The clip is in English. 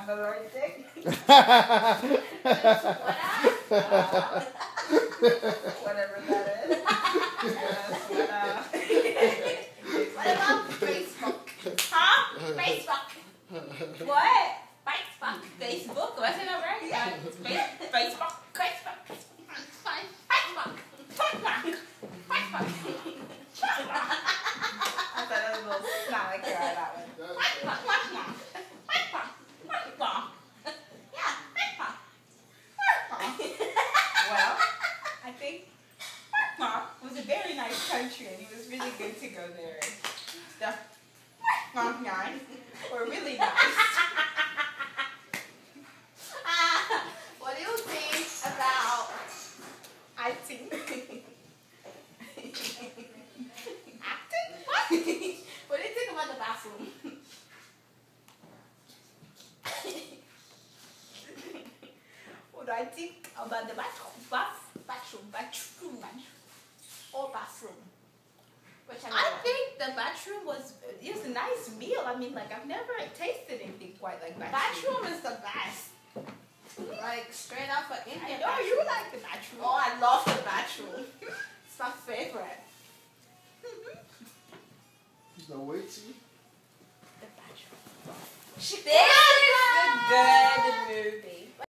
Bangalore thing. Whatever that is. What about Facebook? Huh? Facebook. What? Facebook. Facebook? Was it already? Yeah. Facebook. Facebook. I thought it was a little snot like you're on that one. Well, I think was a very nice country and it was really good to go there. The were really nice. What do you think about Acting? acting? What? What do you think about the bathroom? What do I think about the bathroom? Bathroom. Or bathroom? Which I think the bathroom was a nice meal. I mean, like I've never tasted anything quite like bathroom. Bathroom is the best. Like straight out for Indian. I know bathroom. you like the bathroom. Oh, I love the bathroom. It's my favorite. He's not waiting. The bathroom. There!